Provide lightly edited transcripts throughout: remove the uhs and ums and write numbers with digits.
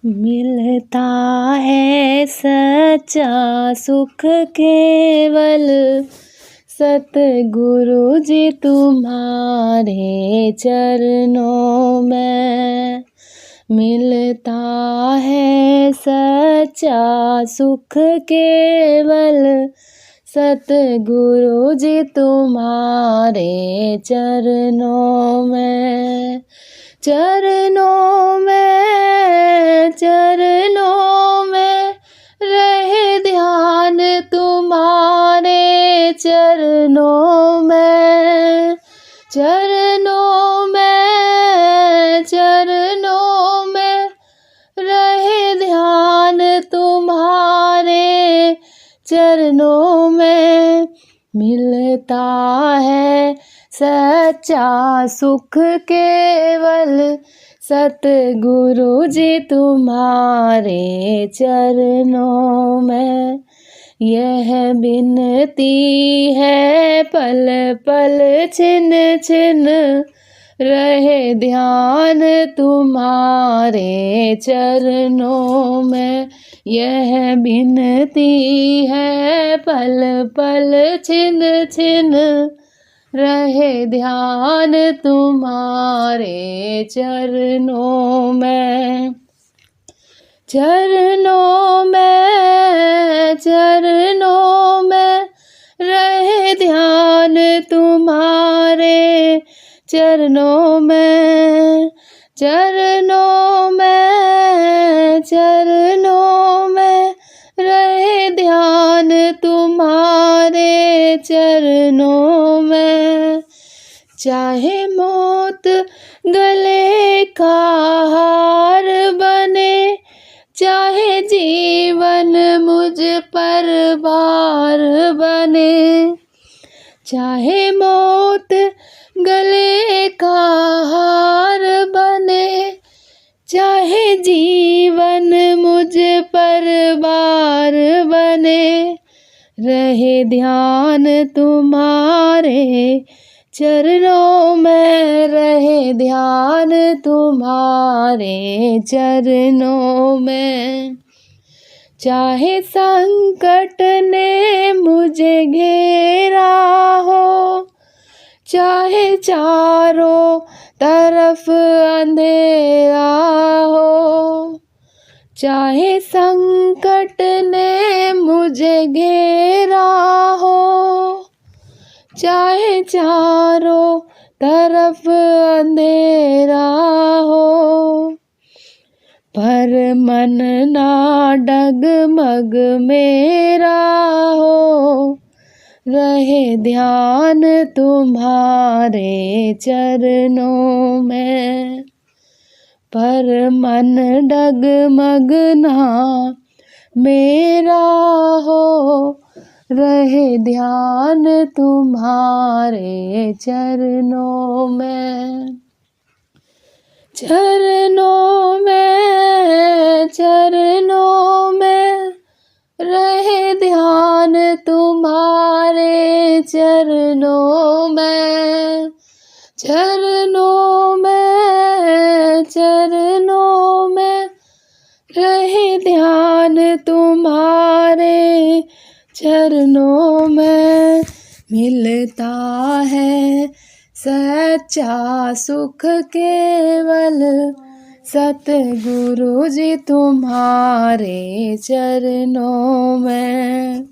मिलता है सच्चा सुख केवल सतगुरु जी तुम्हारे चरणों में। मिलता है सच्चा सुख केवल सतगुरु जी तुम्हारे चरणों में। चरणों में रहे ध्यान तुम्हारे चरणों में। चरणों में रहे ध्यान तुम्हारे चरणों में। मिलता है सच्चा सुख केवल सतगुरु जी तुम्हारे चरणों में। यह विनती है पल पल छिन छिन रहे ध्यान तुम्हारे चरणों में। यह विनती है पल पल छिन छिन रहे ध्यान तुम्हारे चरणों में। चरणों में रहे ध्यान तुम्हारे चरणों में। चरणों में रहे ध्यान तुम्हारे चरणों में। चाहे मौत गले का हार बने, चाहे जीवन मुझ पर भार बने। चाहे मौत गले का हार बने, चाहे जीवन मुझ पर भार बने। रहे ध्यान तुम्हारे चरणों में। रहे ध्यान तुम्हारे चरणों में। चाहे संकट ने मुझे घेरा हो, चाहे चारों तरफ अंधेरा हो। चाहे संकट ने मुझे घेरा हो, चाहे चारों तरफ अंधेरा हो। पर मन ना डगमग मेरा हो, रहे ध्यान तुम्हारे चरणों में। पर मन डगमग ना मेरा हो, रहे ध्यान तुम्हारे चरणों में। चरणों में रहे ध्यान तुम्हारे चरणों में। चरणों में रहे ध्यान तुम्हारे चरणों में। मिलता है सच्चा सुख केवल सतगुरु जी तुम्हारे चरणों में।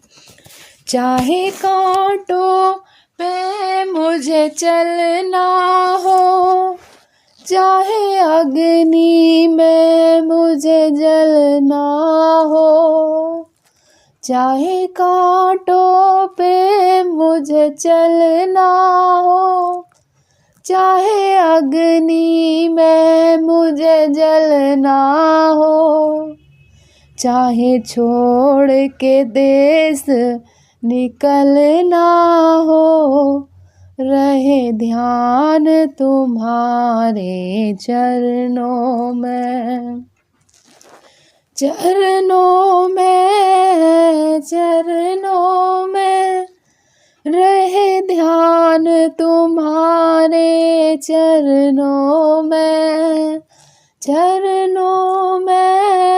चाहे कांटों पे मुझे चलना हो, चाहे अग्नि में मुझे जलना हो। चाहे कांटों पे मुझे चलना हो, चाहे अग्नि में मुझे जलना हो। चाहे छोड़ के देश निकलना हो, रहे ध्यान तुम्हारे चरणों में। चरणों में रहे ध्यान तुम्हारे चरणों में। चरणों में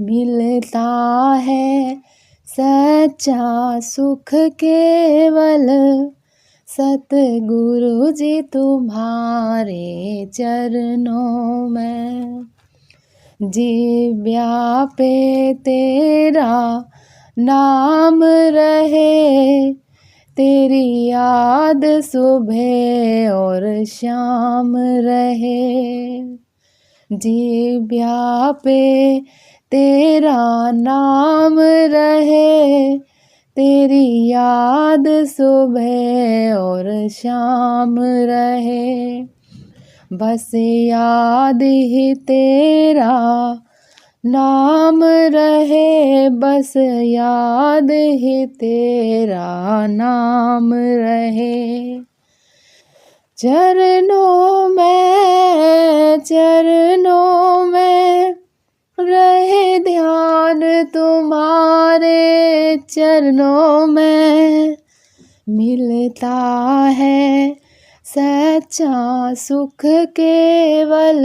मिलता है सच्चा सुख केवल सतगुरु जी तुम्हारे चरणों में। जिव्या पे तेरा नाम रहे, तेरी याद सुबह और शाम रहे। जिव्या पे तेरा नाम रहे, तेरी याद सुबह और शाम रहे। बस याद ही तेरा नाम रहे, बस याद ही तेरा नाम रहे। चरणों में रहे ध्यान तुम्हारे, चरणों में मिलता है सच्चा सुख केवल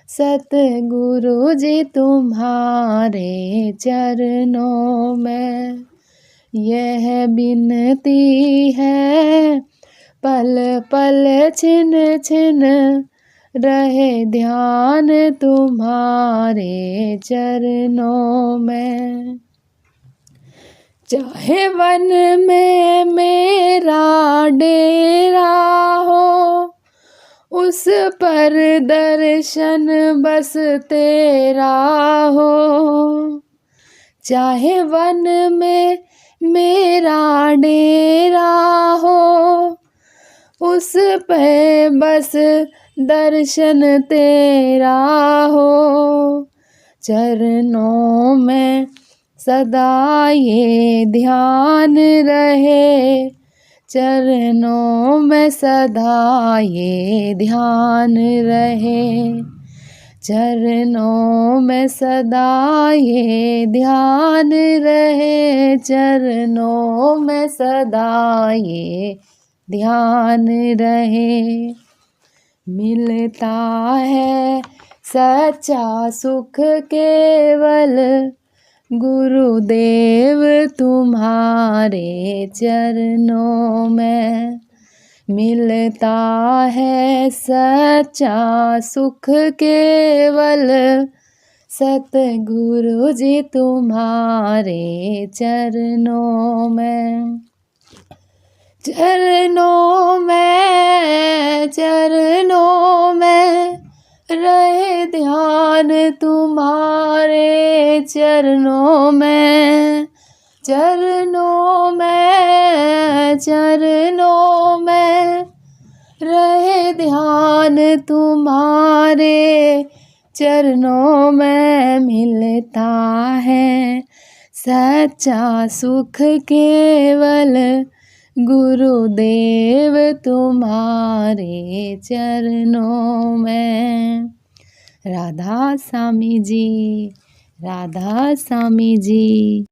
सतगुरु जी तुम्हारे चरणों में। यह विनती है पल पल छिन छिन रहे ध्यान तुम्हारे चरणों में। चाहे वन में मेरा डेरा हो, उस पर दर्शन बस तेरा हो। चाहे वन में मेरा डेरा हो, उस पे बस दर्शन तेरा हो। चरणों में सदा ये ध्यान रहे, चरणों में सदा ये ध्यान रहे। चरणों में सदा ये ध्यान रहे, चरणों में सदा ये ध्यान रहे। मिलता है सच्चा सुख केवल गुरुदेव तुम्हारे चरणों में। मिलता है सच्चा सुख केवल सतगुरु जी तुम्हारे चरणों में। चरणों में रहे ध्यान तुम्हारे, चरणों में। चरणों में रहे ध्यान तुम्हारे, चरणों में मिलता है सच्चा सुख केवल गुरुदेव तुम्हारे चरणों में। राधा स्वामी जी, राधा स्वामी जी।